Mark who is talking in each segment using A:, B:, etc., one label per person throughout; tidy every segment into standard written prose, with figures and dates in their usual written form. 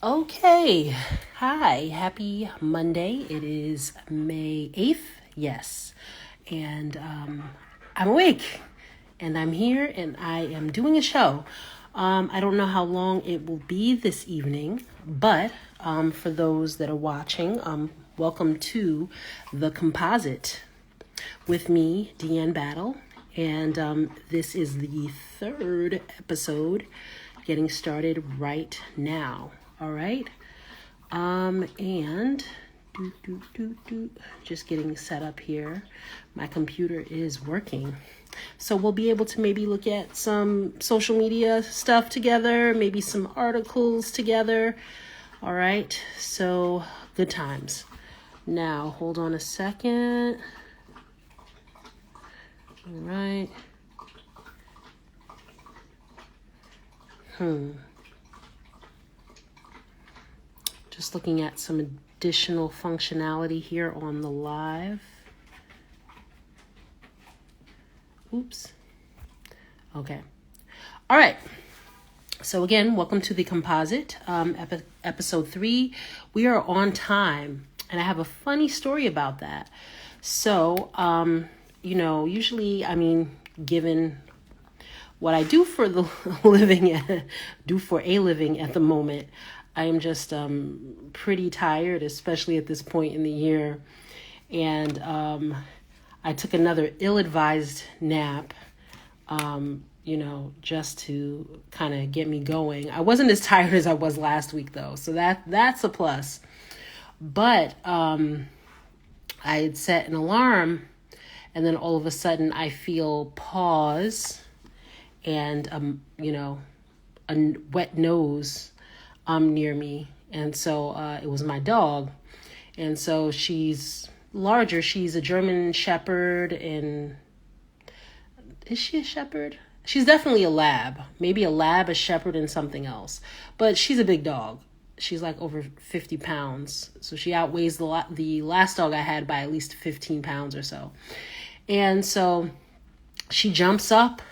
A: Okay. Hi. Happy Monday. It is May 8th. Yes. And I'm awake. And I'm here and I am doing a show. I don't know how long it will be this evening, but for those that are watching, welcome to the Composite with me, Deanne Battle. And this is the third episode getting started right now. All right. And just getting set up here. My computer is working. So we'll be able to maybe look at some social media stuff together, maybe some articles together. All right. So good times. Now, hold on a second. All right. Just looking at some additional functionality here on the live. Oops. Okay. All right. So again, welcome to the Composite, episode 3. We are on time, and I have a funny story about that. So, usually, given what I do for the living, at the moment, I am just pretty tired, especially at this point in the year. And I took another ill-advised nap, just to kind of get me going. I wasn't as tired as I was last week, though, so that's a plus. But I had set an alarm, and then all of a sudden I feel pause and, a wet nose near me. And so it was my dog. And so she's larger. She's a German Shepherd. And is she a Shepherd? She's definitely a Lab. Maybe a Lab, a Shepherd, and something else. But she's a big dog. She's like over 50 pounds. So she outweighs the last dog I had by at least 15 pounds or so. And so she jumps up,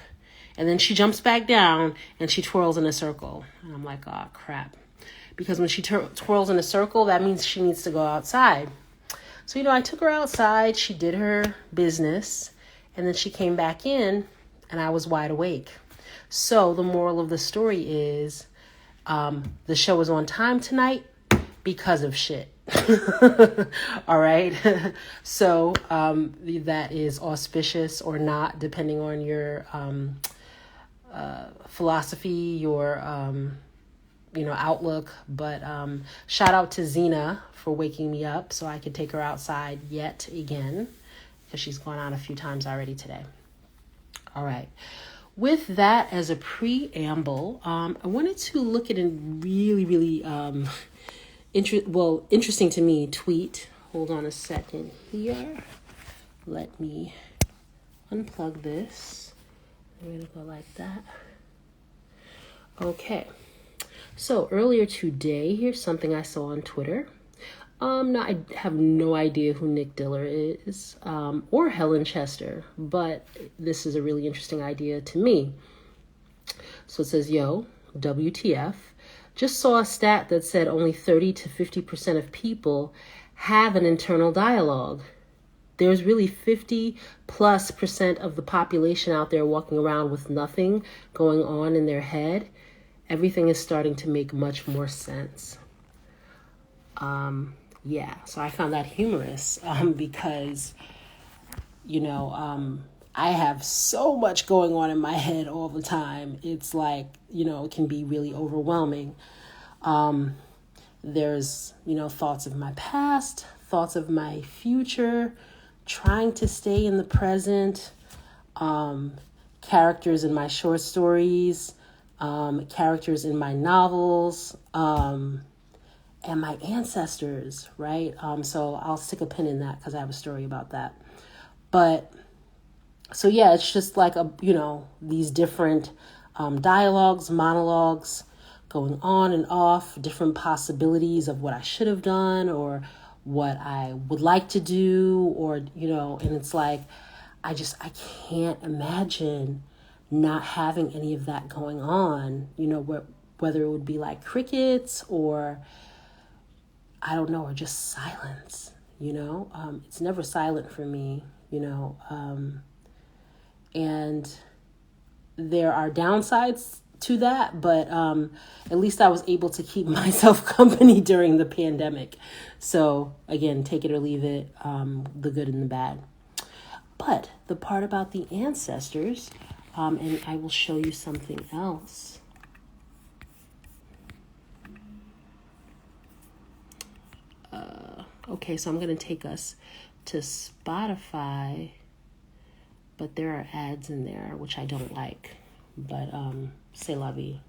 A: and then she jumps back down, and she twirls in a circle. And I'm like, oh, crap. Because when she twirls in a circle, that means she needs to go outside. So, I took her outside. She did her business. And then she came back in, and I was wide awake. So the moral of the story is the show is on time tonight because of shit. All right. So that is auspicious or not, depending on your philosophy, your outlook. But shout out to Zena for waking me up so I could take her outside yet again, because she's gone out a few times already today. All right. With that as a preamble, I wanted to look at a really, really interesting to me tweet. Hold on a second here. Let me unplug this. I'm going to go like that. Okay. So earlier today, here's something I saw on Twitter. Now I have no idea who Nick Diller is, or Helen Chester, but this is a really interesting idea to me. So it says, yo, WTF, just saw a stat that said only 30 to 50% of people have an internal dialogue. There's really 50+% of the population out there walking around with nothing going on in their head. Everything is starting to make much more sense. So I found that humorous because, I have so much going on in my head all the time. It's like, it can be really overwhelming. There's, thoughts of my past, thoughts of my future, trying to stay in the present, characters in my short stories, characters in my novels, and my ancestors, right? So I'll stick a pin in that because I have a story about that. But so yeah, it's just like these different dialogues, monologues going on and off, different possibilities of what I should have done or what I would like to do, or and it's like I can't imagine not having any of that going on, whether it would be like crickets or, I don't know, or just silence, it's never silent for me, and there are downsides to that, but at least I was able to keep myself company during the pandemic. So again, take it or leave it, the good and the bad. But the part about the ancestors, and I will show you something else. Okay, so I'm going to take us to Spotify, but there are ads in there, which I don't like. But c'est la vie.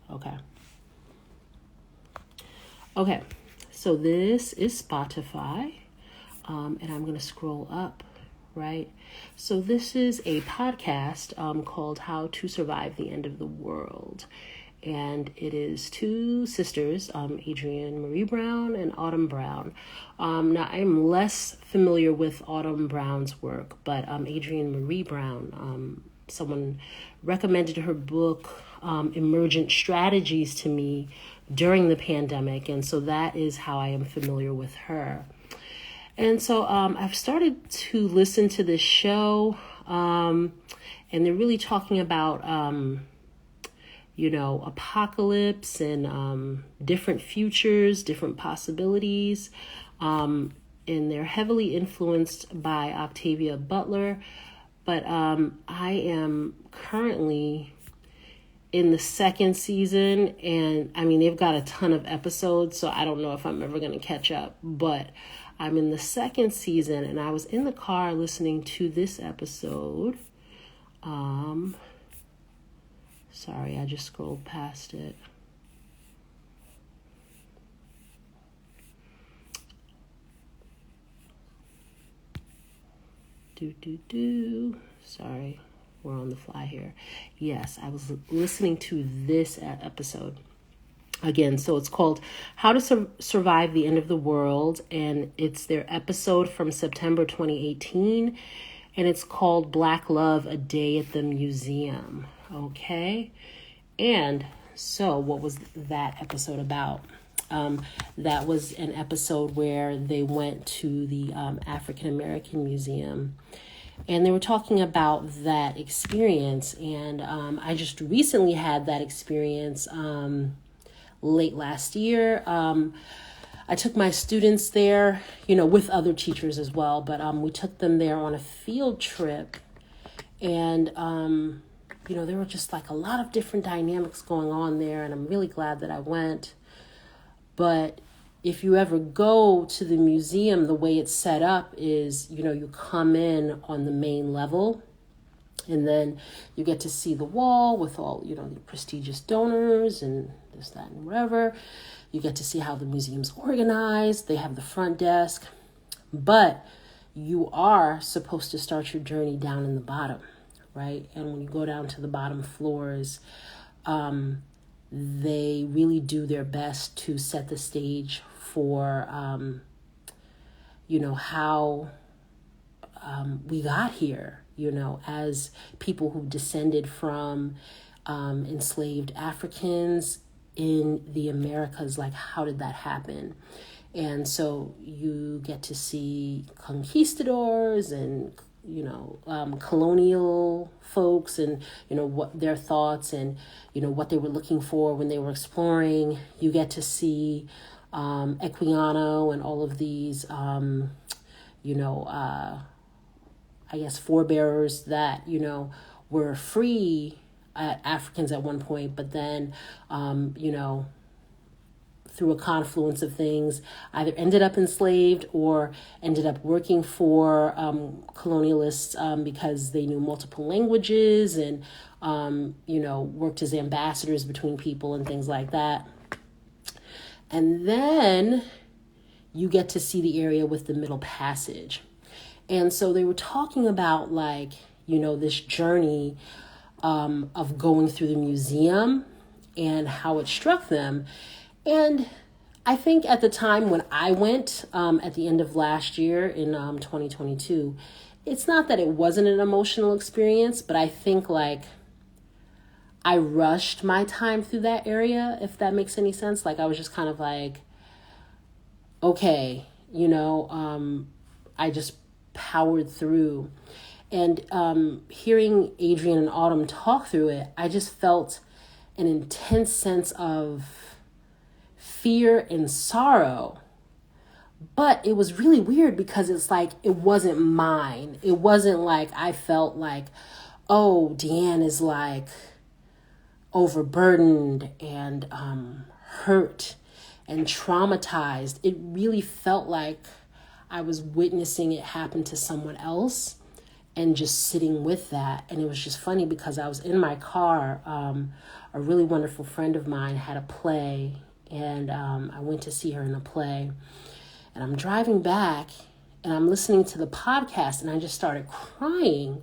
A: Okay, so this is Spotify, and I'm going to scroll up, right? So this is a podcast called How to Survive the End of the World. And it is two sisters, Adrienne Marie Brown and Autumn Brown. Now, I'm less familiar with Autumn Brown's work, but Adrienne Marie Brown, someone recommended her book, Emergent Strategies, to me during the pandemic. And so that is how I am familiar with her. And so I've started to listen to this show, and they're really talking about apocalypse and different futures, different possibilities. And they're heavily influenced by Octavia Butler. But I am currently in the second season. And I mean, they've got a ton of episodes, so I don't know if I'm ever going to catch up. But I'm in the second season, and I was in the car listening to this episode. Sorry, I just scrolled past it. Sorry, we're on the fly here. Yes, I was listening to this episode. Again, so it's called How to Survive the End of the World, and it's their episode from September 2018, and it's called Black Love, A Day at the Museum. Okay, and so what was that episode about? That was an episode where they went to the African American Museum, and they were talking about that experience. And I just recently had that experience late last year. I took my students there, with other teachers as well, but we took them there on a field trip, and there were just like a lot of different dynamics going on there, and I'm really glad that I went. But if you ever go to the museum, the way it's set up is, you come in on the main level, and then you get to see the wall with all, the prestigious donors and this, that, and whatever. You get to see how the museum's organized. They have the front desk, but you are supposed to start your journey down in the bottom, right? And when you go down to the bottom floors, they really do their best to set the stage for, how we got here, as people who descended from enslaved Africans in the Americas. Like, how did that happen? And so you get to see conquistadors and colonial folks, and what their thoughts and what they were looking for when they were exploring. You get to see Equiano and all of these forebearers that were free Africans at one point, but then through a confluence of things, either ended up enslaved or ended up working for colonialists because they knew multiple languages and, worked as ambassadors between people and things like that. And then you get to see the area with the Middle Passage. And so they were talking about this journey of going through the museum and how it struck them. And I think at the time when I went at the end of last year in 2022, it's not that it wasn't an emotional experience, but I think I rushed my time through that area, if that makes any sense. Like I was just kind of like, okay, I just powered through. And hearing Adrienne and Autumn talk through it, I just felt an intense sense of fear and sorrow. But it was really weird because it's like, it wasn't mine. It wasn't like I felt like, oh, Deanne is like overburdened and hurt and traumatized. It really felt like I was witnessing it happen to someone else and just sitting with that. And it was just funny because I was in my car. A really wonderful friend of mine had a play, and I went to see her in a play. And I'm driving back and I'm listening to the podcast, and I just started crying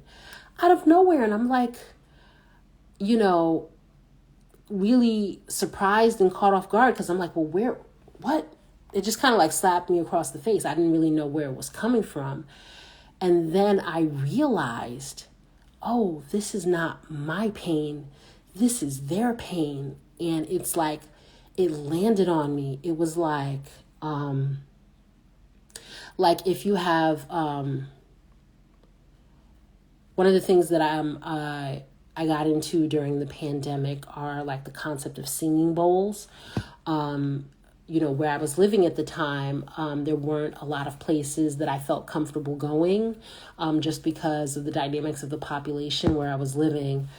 A: out of nowhere. And I'm like, really surprised and caught off guard because I'm like, well, what? It just kind of like slapped me across the face. I didn't really know where it was coming from. And then I realized, oh, this is not my pain. This is their pain. And it's like, it landed on me. It was like if you have, one of the things that I got into during the pandemic are like the concept of singing bowls. Where I was living at the time, there weren't a lot of places that I felt comfortable going, just because of the dynamics of the population where I was living,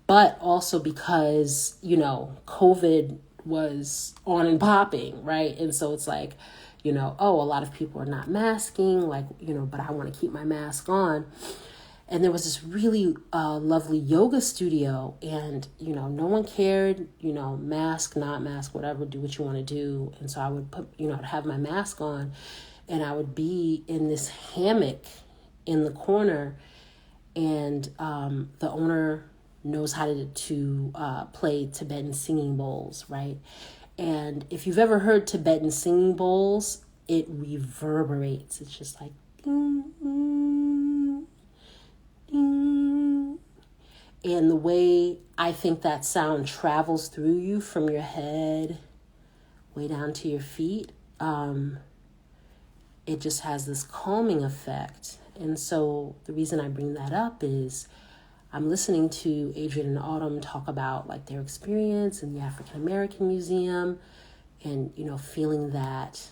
A: but also because, COVID was on and popping, right? And so it's like, a lot of people are not masking, but I want to keep my mask on. And there was this really lovely yoga studio, and, no one cared, mask, not mask, whatever, do what you want to do. And so I would put, I'd have my mask on, and I would be in this hammock in the corner, and the owner knows how to play Tibetan singing bowls, right? And if you've ever heard Tibetan singing bowls, it reverberates. It's just like, ding, ding, ding. And the way I think that sound travels through you from your head way down to your feet, it just has this calming effect. And so the reason I bring that up is I'm listening to Adrienne and Autumn talk about like their experience in the African American Museum, and feeling that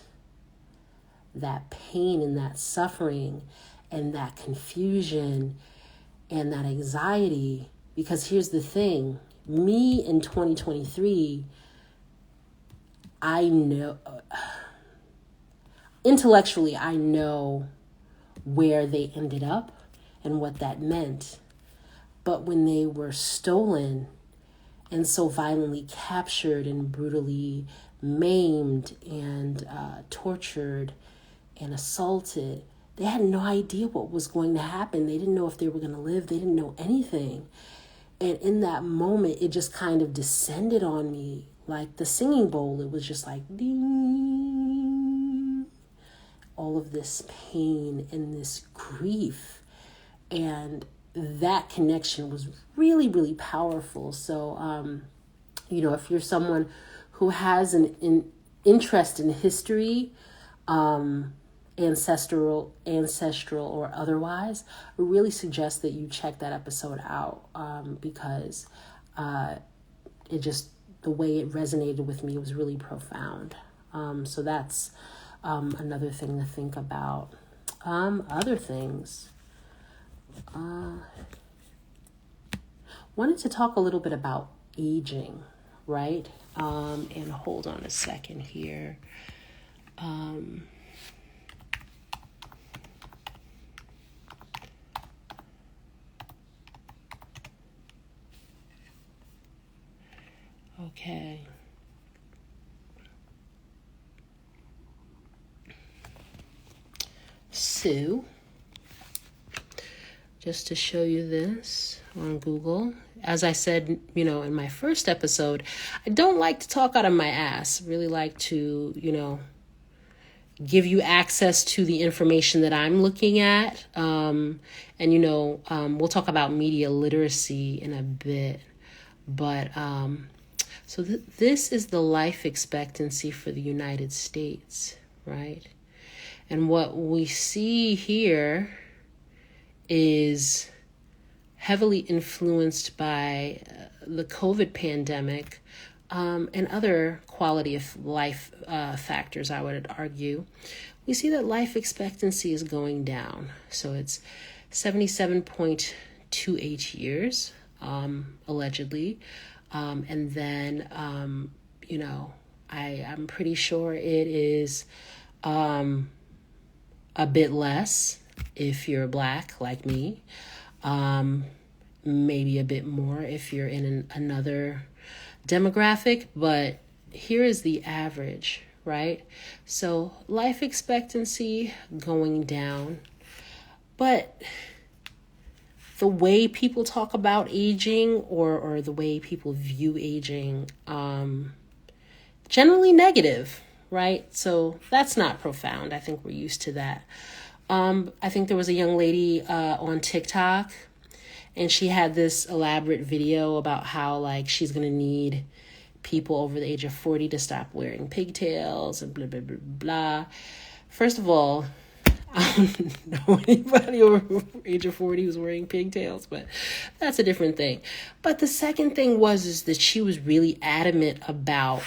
A: pain and that suffering and that confusion and that anxiety. Because here's the thing, me in 2023, I know, intellectually, I know where they ended up and what that meant. But when they were stolen and so violently captured and brutally maimed and tortured and assaulted, they had no idea what was going to happen. They didn't know if they were going to live. They didn't know anything. And in that moment, it just kind of descended on me like the singing bowl. It was just like, ding, all of this pain and this grief. And that connection was really, really powerful. So, if you're someone who has an interest in history, ancestral or otherwise, I really suggest that you check that episode out, because it just, the way it resonated with me was really profound. So that's another thing to think about. Other things. Wanted to talk a little bit about aging, right? And hold on a second here. Okay. So, just to show you this on Google, as I said, in my first episode, I don't like to talk out of my ass. Really like to, give you access to the information that I'm looking at. And, we'll talk about media literacy in a bit. But so this is the life expectancy for the United States, right? And what we see here is heavily influenced by the COVID pandemic and other quality of life factors, I would argue. We see that life expectancy is going down. So it's 77.28 years, allegedly. And then, I'm pretty sure it is a bit less if you're Black like me. Maybe a bit more if you're in another demographic, but here is the average, right? So life expectancy going down, but the way people talk about aging or the way people view aging, generally negative, right? So that's not profound. I think we're used to that. I think there was a young lady on TikTok, and she had this elaborate video about how like she's going to need people over the age of 40 to stop wearing pigtails and blah, blah, blah, blah. First of all, I don't know anybody over the age of 40 who's wearing pigtails, but that's a different thing. But the second thing is that she was really adamant about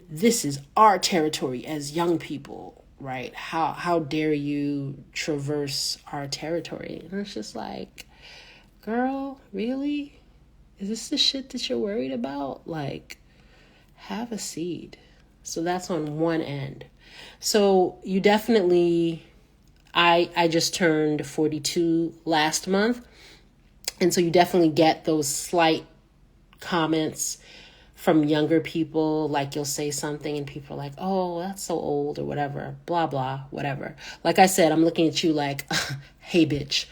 A: this is our territory as young people, right? How dare you traverse our territory? And it's just like, girl, really? Is this the shit that you're worried about? Like, have a seat. So that's on one end. So you definitely, I just turned 42 last month. And so you definitely get those slight comments from younger people. Like you'll say something and people are like, oh, that's so old or whatever, blah, blah, whatever. Like I said, I'm looking at you like, hey, bitch,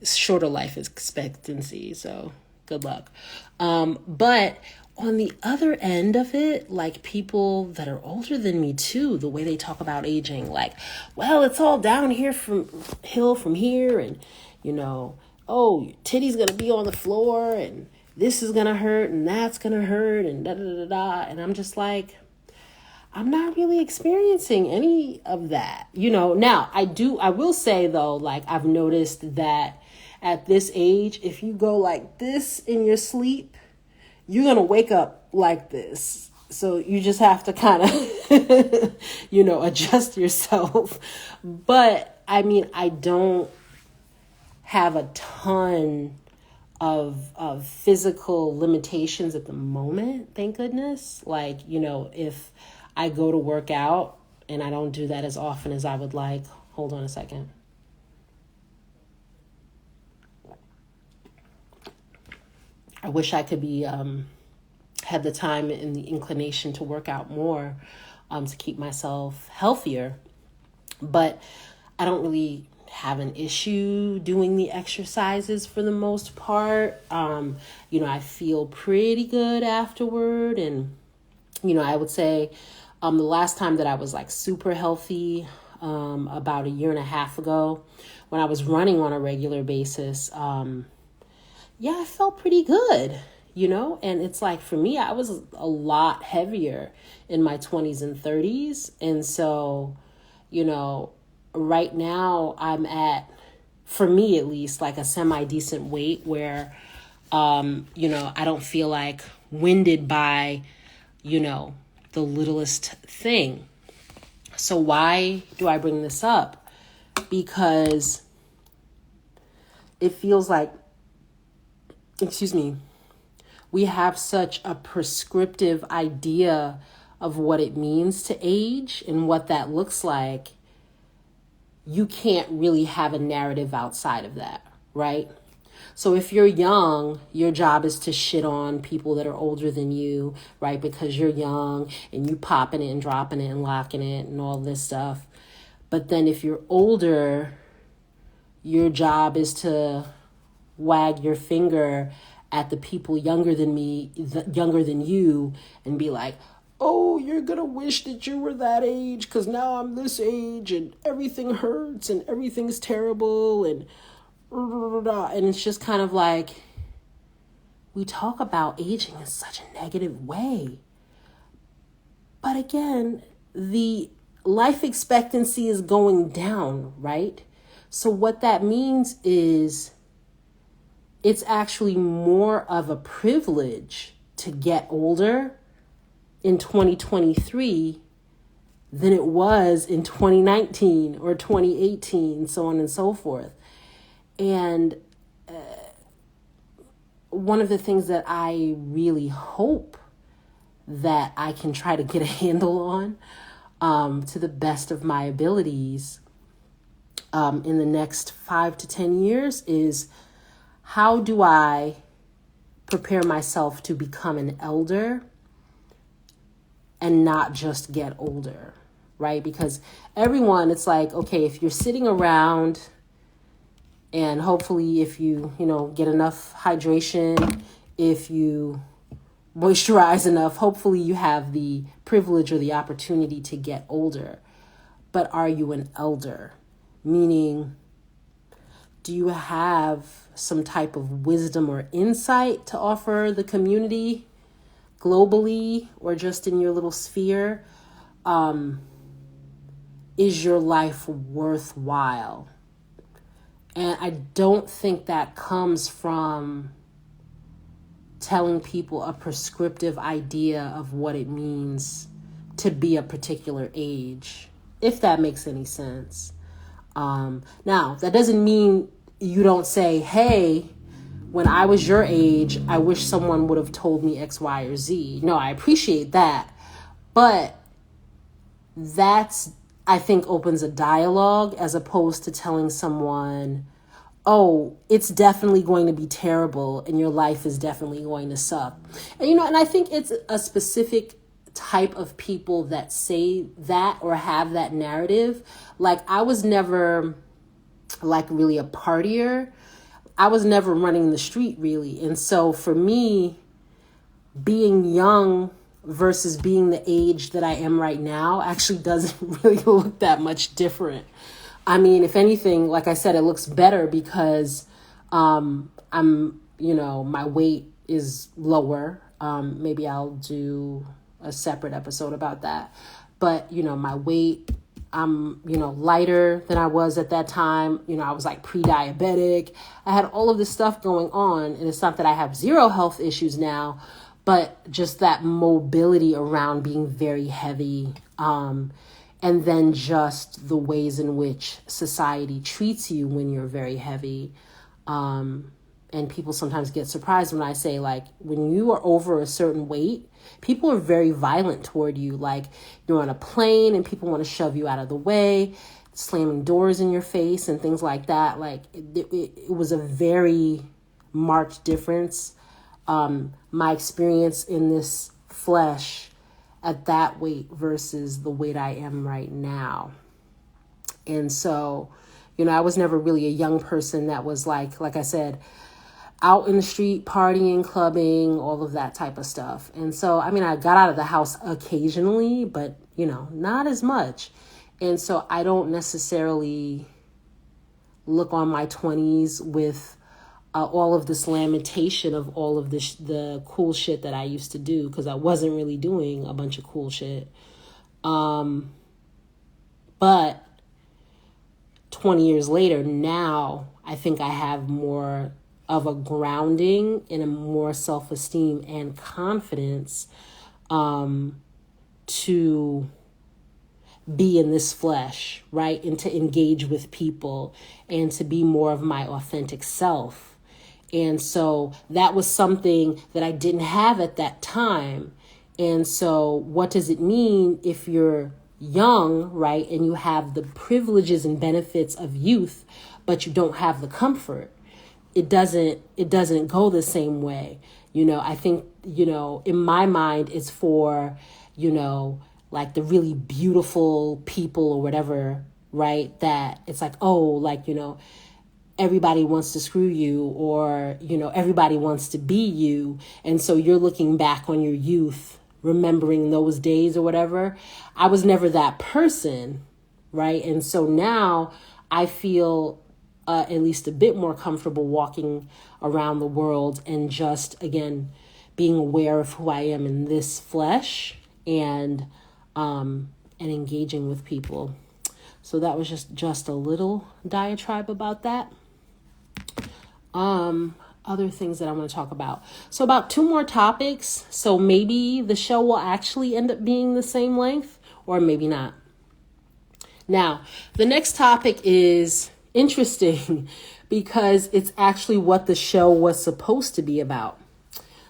A: shorter life expectancy. So good luck. But on the other end of it, like people that are older than me too, the way they talk about aging, like, well, it's all down here from here. And, oh, titty's going to be on the floor and this is going to hurt and that's going to hurt and da, da, da, da. And I'm just like, I'm not really experiencing any of that. Now I will say though, like I've noticed that at this age, if you go like this in your sleep, you're going to wake up like this. So you just have to kind of, adjust yourself. But I mean, I don't have a ton of physical limitations at the moment, thank goodness. Like, if I go to work out, and I don't do that as often as I would like. Hold on a second. I wish I could be, had the time and the inclination to work out more, to keep myself healthier. But I don't really have an issue doing the exercises for the most part. I feel pretty good afterward. And, I would say, the last time that I was like super healthy, about a year and a half ago, when I was running on a regular basis, I felt pretty good, and it's like, for me, I was a lot heavier in my 20s and 30s. And so, right now I'm at, for me at least, like a semi-decent weight where, I don't feel like winded by, the littlest thing. So why do I bring this up? Because it feels like, we have such a prescriptive idea of what it means to age and what that looks like. You can't really have a narrative outside of that, right? So if you're young, your job is to shit on people that are older than you, right? Because you're young and you popping it and dropping it and locking it and all this stuff. But then if you're older, your job is to wag your finger at the people younger than you and be like, oh, you're going to wish that you were that age because now I'm this age and everything hurts and everything's terrible and it's just kind of like, we talk about aging in such a negative way. But again, the life expectancy is going down, right? So what that means is it's actually more of a privilege to get older in 2023 than it was in 2019 or 2018, so on and so forth. And one of the things that I really hope that I can try to get a handle on, to the best of my abilities, in the next 5 to 10 years is, how do I prepare myself to become an elder and not just get older, right? Because everyone, it's like, okay, if you're sitting around and hopefully if you get enough hydration, if you moisturize enough, hopefully you have the privilege or the opportunity to get older. But are you an elder? Meaning, do you have some type of wisdom or insight to offer the community globally or just in your little sphere? Is your life worthwhile? And I don't think that comes from telling people a prescriptive idea of what it means to be a particular age, if that makes any sense. Now, that doesn't mean you don't say, hey, when I was your age, I wish someone would have told me X, Y, or Z. No, I appreciate that. But that's, I think, opens a dialogue as opposed to telling someone, oh, it's definitely going to be terrible and your life is definitely going to suck. And I think it's a specific type of people that say that or have that narrative. Like, I was never like really a partier. I was never running the street really. And so for me, being young versus being the age that I am right now actually doesn't really look that much different. I mean, if anything, like I said, it looks better because my weight is lower. Maybe I'll do a separate episode about that. But, my weight, I'm, lighter than I was at that time. I was like pre-diabetic. I had all of this stuff going on. And it's not that I have zero health issues now, but just that mobility around being very heavy. And then just the ways in which society treats you when you're very heavy. And people sometimes get surprised when I say, like, when you are over a certain weight, people are very violent toward you. Like, you're on a plane and people want to shove you out of the way, slamming doors in your face and things like that. Like, it was a very marked difference. My experience in this flesh at that weight versus the weight I am right now. And so, I was never really a young person that was like I said, out in the street, partying, clubbing, all of that type of stuff. And so, I got out of the house occasionally, but, not as much. And so I don't necessarily look on my 20s with all of this lamentation of all of the cool shit that I used to do, because I wasn't really doing a bunch of cool shit. But 20 years later, now I think I have more of a grounding and a more self-esteem and confidence to be in this flesh, right? And to engage with people and to be more of my authentic self. And so that was something that I didn't have at that time. And so what does it mean if you're young, right? And you have the privileges and benefits of youth, but you don't have the comfort? It doesn't go the same way. I think, in my mind, it's for, like the really beautiful people or whatever, right? That it's like, oh, like, everybody wants to screw you, or, everybody wants to be you. And so you're looking back on your youth, remembering those days or whatever. I was never that person, right? And so now I feel at least a bit more comfortable walking around the world and just, again, being aware of who I am in this flesh and engaging with people. So that was just a little diatribe about that. Other things that I want to talk about. So about 2 more topics. So maybe the show will actually end up being the same length or maybe not. Now, the next topic is interesting because it's actually what the show was supposed to be about.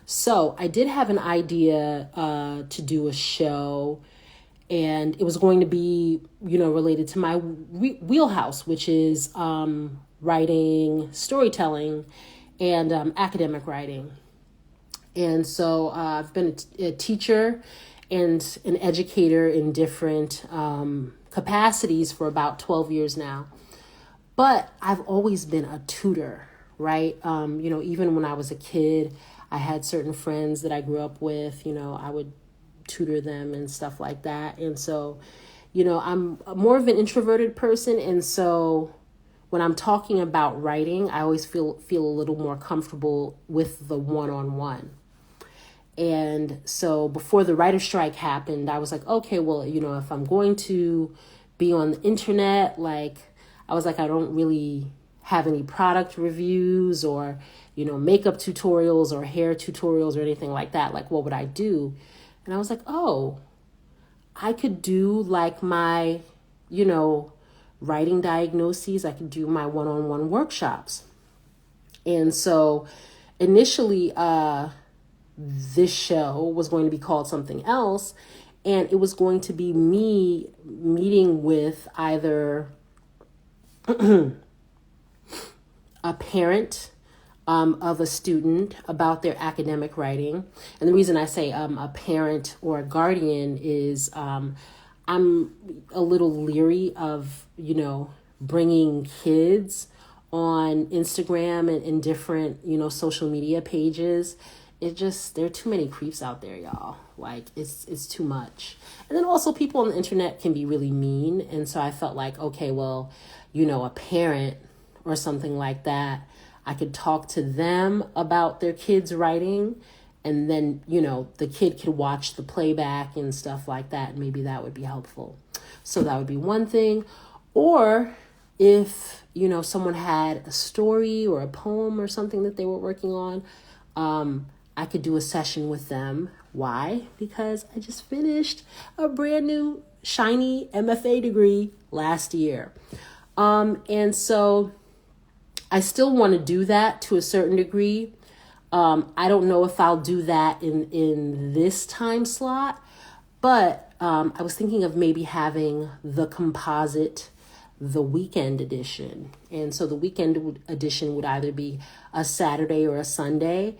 A: So I did have an idea to do a show, and it was going to be, related to my wheelhouse, which is writing, storytelling, and academic writing. And so I've been a teacher and an educator in different capacities for about 12 years now. But I've always been a tutor, right? Even when I was a kid, I had certain friends that I grew up with, I would tutor them and stuff like that. And so, I'm more of an introverted person. And so when I'm talking about writing, I always feel a little more comfortable with the one-on-one. And so before the writer's strike happened, I was like, okay, well, if I'm going to be on the internet, I was like, I don't really have any product reviews or, makeup tutorials or hair tutorials or anything like that. Like, what would I do? And I was like, oh, I could do my, writing diagnoses. I could do my one-on-one workshops. And so initially, this show was going to be called something else. And it was going to be me meeting with either a parent of a student about their academic writing. And the reason I say a parent or a guardian is I'm a little leery of, bringing kids on Instagram and different, social media pages. There are too many creeps out there, y'all. It's too much. And then also people on the internet can be really mean. And so I felt like, okay, well, a parent or something like that, I could talk to them about their kids' writing, and then, the kid could watch the playback and stuff like that. And maybe that would be helpful. So that would be one thing. Or if, someone had a story or a poem or something that they were working on, I could do a session with them. Why? Because I just finished a brand new shiny MFA degree last year. And so I still want to do that to a certain degree. I don't know if I'll do that in this time slot, but I was thinking of maybe having the Composite, the weekend edition. And so the weekend edition would either be a Saturday or a Sunday.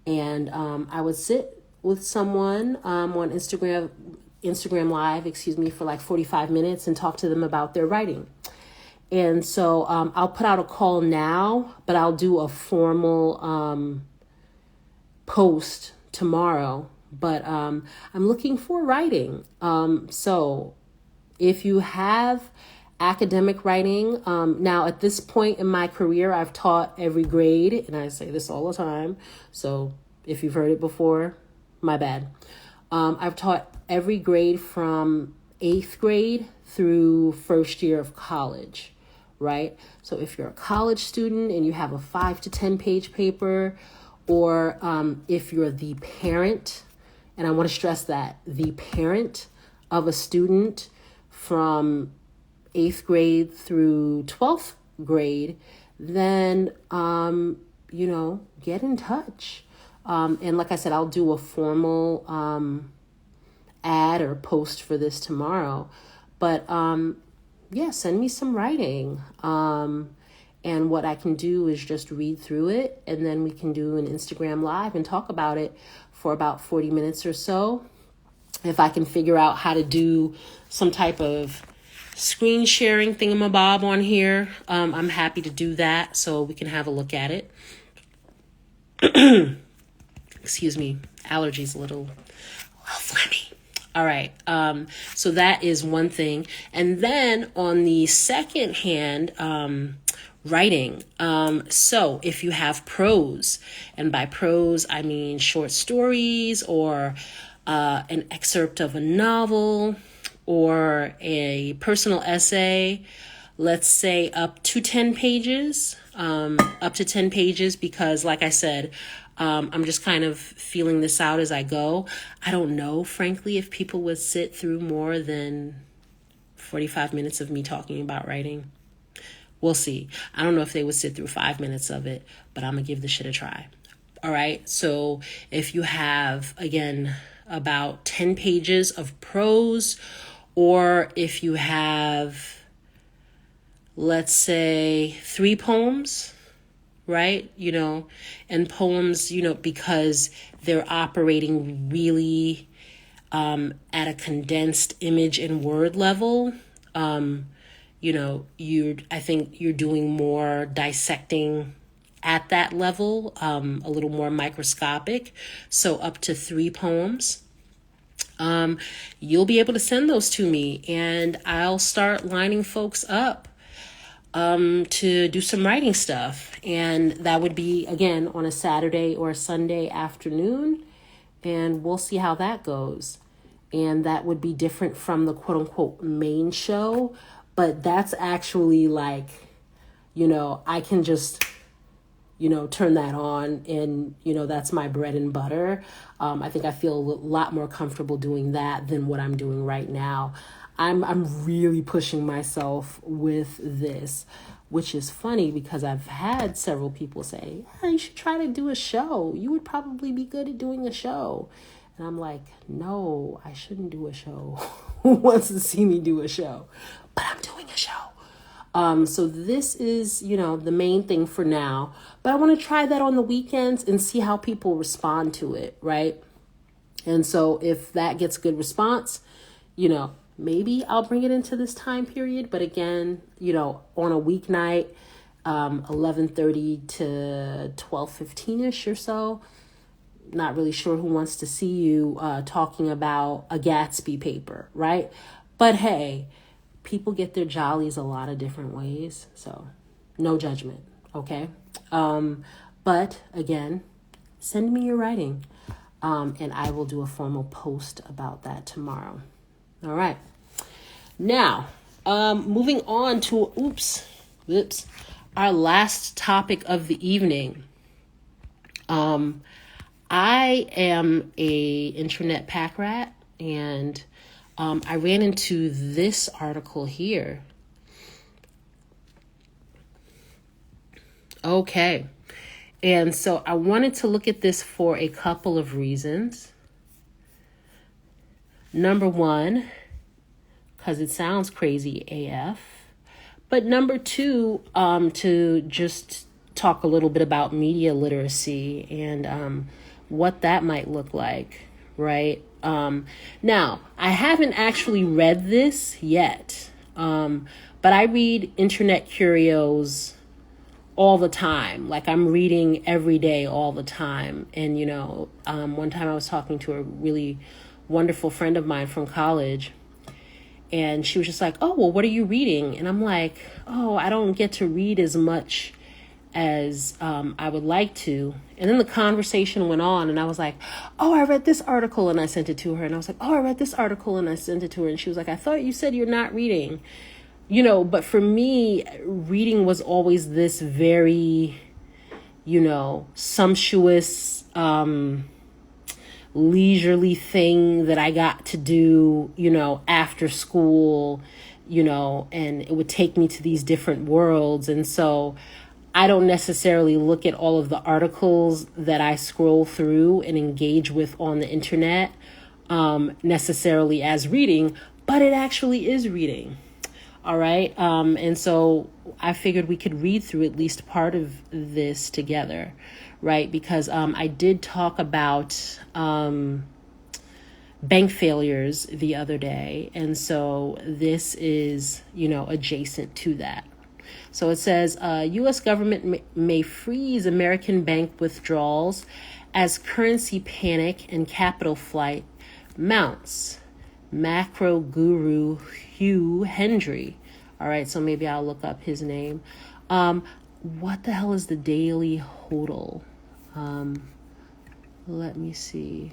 A: And I would sit with someone on Instagram Live, for 45 minutes and talk to them about their writing. And so I'll put out a call now, but I'll do a formal post tomorrow. But I'm looking for writing. So if you have academic writing, now at this point in my career, I've taught every grade, and I say this all the time. So if you've heard it before, my bad. I've taught every grade from 8th grade through first year of college. Right? So if you're a college student and you have a 5 to 10 page paper, or if you're the parent, and I want to stress that, the parent of a student from 8th grade through 12th grade, then, get in touch. And like I said, I'll do a formal ad or post for this tomorrow. But send me some writing. And what I can do is just read through it, and then we can do an Instagram Live and talk about it for about 40 minutes or so. If I can figure out how to do some type of screen sharing thingamabob on here, I'm happy to do that so we can have a look at it. Excuse me, allergies a little phlegmy. All right. So that is one thing. And then on the second hand, writing. So if you have prose, and by prose, I mean short stories or an excerpt of a novel or a personal essay, let's say up to 10 pages, because like I said, I'm just kind of feeling this out as I go. I don't know, frankly, if people would sit through more than 45 minutes of me talking about writing. We'll see. I don't know if they would sit through 5 minutes of it, but I'm going to give this shit a try. All right. So if you have, again, about 10 pages of prose, or if you have, let's say, 3 poems, right? And poems, because they're operating really at a condensed image and word level. I think you're doing more dissecting at that level, a little more microscopic. So up to 3 poems. You'll be able to send those to me, and I'll start lining folks up to do some writing stuff. And that would be, again, on a Saturday or a Sunday afternoon. And we'll see how that goes. And that would be different from the quote unquote main show. But that's actually like, I can just, turn that on, and, that's my bread and butter. I think I feel a lot more comfortable doing that than what I'm doing right now. I'm really pushing myself with this, which is funny because I've had several people say, you should try to do a show. You would probably be good at doing a show. And I'm like, no, I shouldn't do a show. Who wants to see me do a show? But I'm doing a show. So this is, the main thing for now. But I want to try that on the weekends and see how people respond to it, right? And so if that gets good response, maybe I'll bring it into this time period. But again, on a weeknight, 11:30 to 12:15-ish or so. Not really sure who wants to see you talking about a Gatsby paper, right? But hey, people get their jollies a lot of different ways. So no judgment, okay? But again, send me your writing. And I will do a formal post about that tomorrow. All right. Now, moving on to, our last topic of the evening. I am a internet pack rat, and I ran into this article here. Okay. And so I wanted to look at this for a couple of reasons. Number one, because it sounds crazy AF. But number two, to just talk a little bit about media literacy and what that might look like, right? Now, I haven't actually read this yet, but I read internet curios all the time. Like I'm reading every day, all the time. And, one time I was talking to a really wonderful friend of mine from college, and she was just like, oh, well, what are you reading? And I'm like, oh, I don't get to read as much as I would like to. And then the conversation went on, and I was like, oh, I read this article, and I sent it to her. And I was like, oh, I read this article, and I sent it to her. And she was like, I thought you said you're not reading. But for me, reading was always this very, sumptuous, leisurely thing that I got to do, after school, and it would take me to these different worlds. And so I don't necessarily look at all of the articles that I scroll through and engage with on the internet necessarily as reading, but it actually is reading. All right. And so I figured we could read through at least part of this together, right? Because I did talk about bank failures the other day. And so this is, adjacent to that. So it says, U.S. government may freeze American bank withdrawals as currency panic and capital flight mounts. Macro guru Hugh Hendry. All right, so maybe I'll look up his name. What the hell is the Daily HODL? Let me see.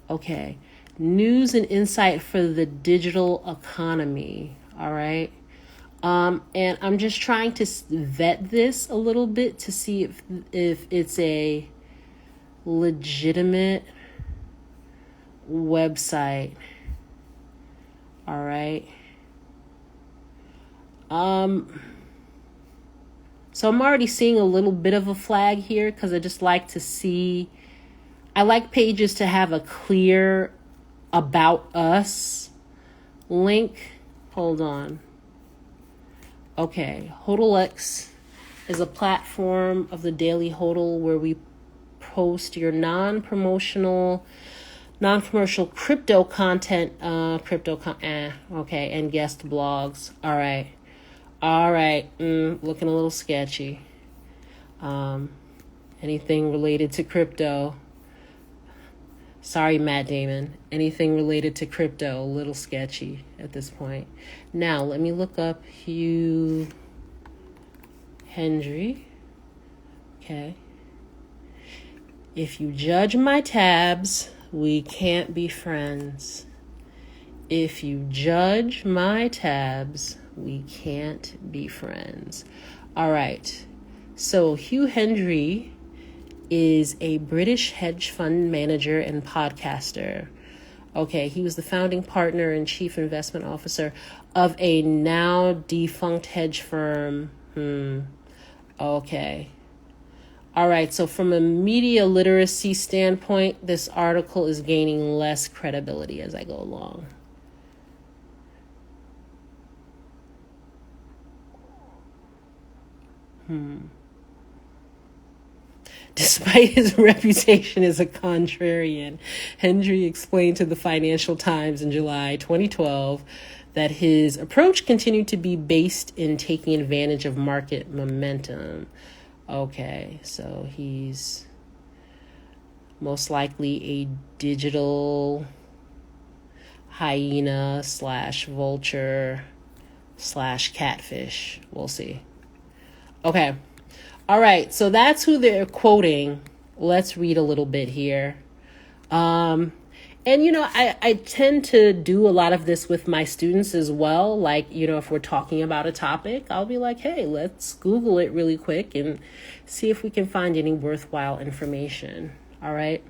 A: Okay. News and insight for the digital economy. All right. And I'm just trying to vet this a little bit to see if it's a legitimate website. All right. So I'm already seeing a little bit of a flag here because I just like to see. I like pages to have a clear about us link. Hold on. Okay, HODLX is a platform of the Daily HODL where we post your non-commercial crypto content, okay, and guest blogs. All right, looking a little sketchy. Anything related to crypto. Sorry, Matt Damon. Anything related to crypto, a little sketchy at this point. Now, let me look up Hugh Hendry. Okay. If you judge my tabs, we can't be friends. If you judge my tabs, we can't be friends. All right. So Hugh Hendry is a British hedge fund manager and podcaster. Okay, he was the founding partner and chief investment officer of a now defunct hedge firm. Okay. All right, so from a media literacy standpoint, this article is gaining less credibility as I go along. Despite his reputation as a contrarian, Hendry explained to the Financial Times in July 2012 that his approach continued to be based in taking advantage of market momentum. Okay, so he's most likely a digital hyena / vulture / catfish. We'll see. Okay. All right, so that's who they're quoting. Let's read a little bit here. And, I tend to do a lot of this with my students as well. Like, if we're talking about a topic, I'll be like, hey, let's Google it really quick and see if we can find any worthwhile information. All right.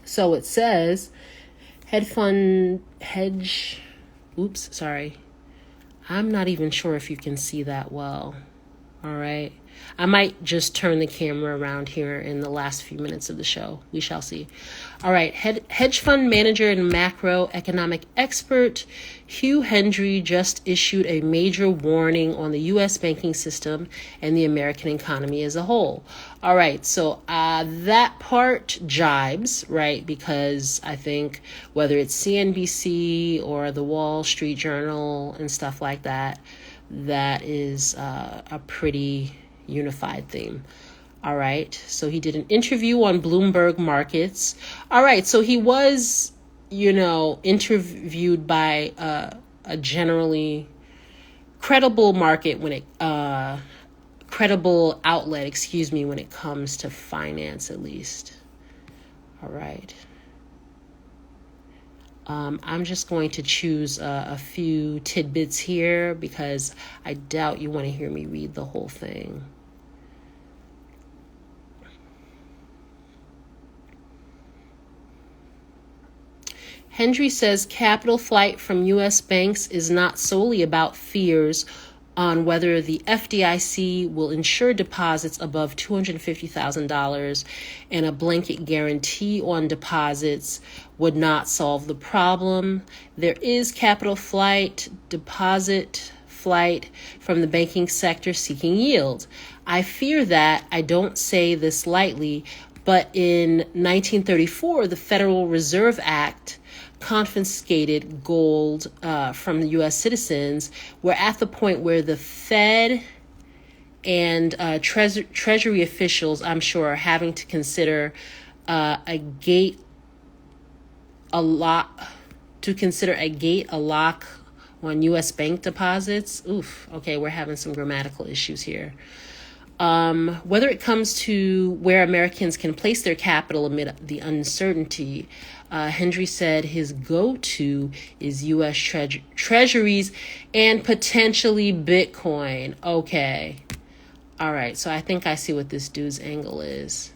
A: So it says I'm not even sure if you can see that well. All right. I might just turn the camera around here in the last few minutes of the show. We shall see. All right. Hedge fund manager and macroeconomic expert Hugh Hendry just issued a major warning on the U.S. banking system and the American economy as a whole. All right. So that part jibes, right? Because I think whether it's CNBC or the Wall Street Journal and stuff like that, that is a pretty unified theme. All right. So he did an interview on Bloomberg Markets. All right. So he was, interviewed by a generally credible credible outlet, when it comes to finance, at least. All right. I'm just going to choose a few tidbits here because I doubt you want to hear me read the whole thing. Hendry says capital flight from U.S. banks is not solely about fears on whether the FDIC will insure deposits above $250,000 and a blanket guarantee on deposits would not solve the problem. There is capital flight, deposit flight from the banking sector seeking yield. I fear that, I don't say this lightly, but in 1934, the Federal Reserve Act confiscated gold from the U.S. citizens. We're at the point where the Fed and Treasury officials, I'm sure, are having to consider a gate, a lock, on U.S. bank deposits. Oof, okay, we're having some grammatical issues here. Whether it comes to where Americans can place their capital amid the uncertainty, Hendry said his go-to is U.S. treasuries and potentially Bitcoin. Okay. All right, so I think I see what this dude's angle is.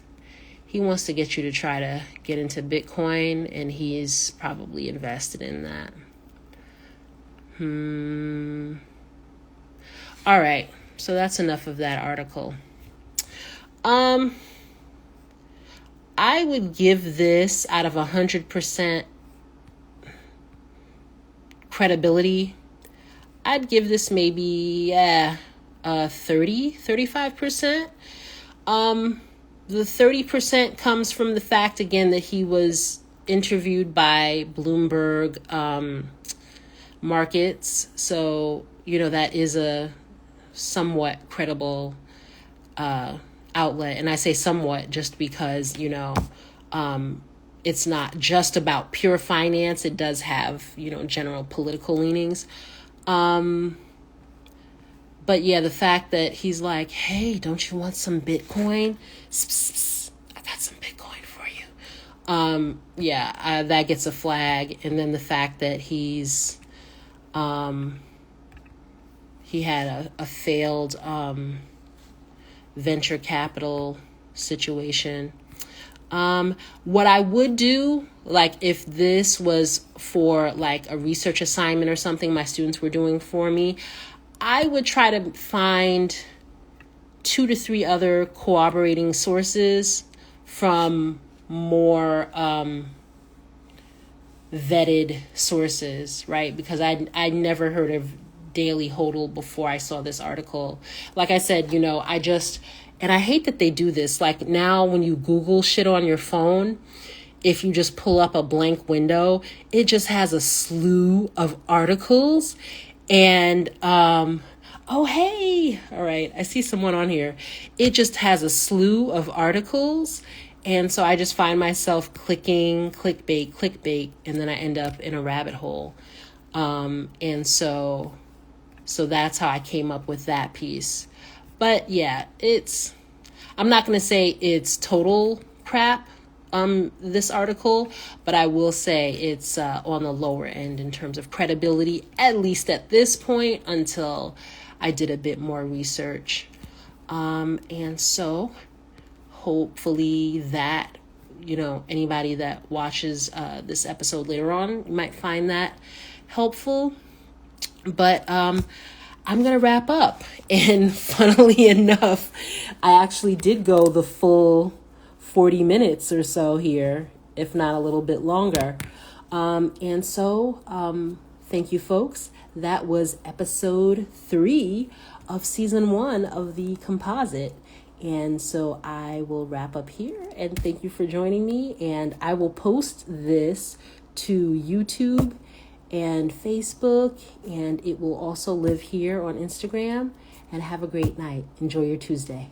A: He wants to get you to try to get into Bitcoin, and he's probably invested in that. All right, so that's enough of that article. I would give this, out of 100% credibility, I'd give this maybe 35%. The 30% comes from the fact, again, that he was interviewed by Bloomberg Markets. So, that is a somewhat credible outlet. And I say somewhat just because, it's not just about pure finance. It does have, general political leanings. But yeah, the fact that he's like, hey, don't you want some Bitcoin? I got some Bitcoin for you. That gets a flag. And then the fact that he had a failed venture capital situation. What I would do, like if this was for like a research assignment or something my students were doing for me, I would try to find 2 to 3 other corroborating sources from more vetted sources, right? Because I never heard of Daily Hodl before I saw this article. Like I said, and I hate that they do this. Like now when you Google shit on your phone, if you just pull up a blank window, it just has a slew of articles. And, oh, hey, all right, I see someone on here. It just has a slew of articles. And so I just find myself clicking, clickbait, and then I end up in a rabbit hole. And so that's how I came up with that piece. But yeah, I'm not going to say it's total crap, this article, but I will say it's on the lower end in terms of credibility, at least at this point, until I did a bit more research. And so hopefully that, anybody that watches this episode later on might find that helpful. But I'm going to wrap up. And funnily enough, I actually did go the full 40 minutes or so here, if not a little bit longer. And so thank you, folks. That was episode 3 of season 1 of the Composite. And so I will wrap up here, and thank you for joining me. And I will post this to YouTube and Facebook, and it will also live here on Instagram. And have a great night. Enjoy your Tuesday.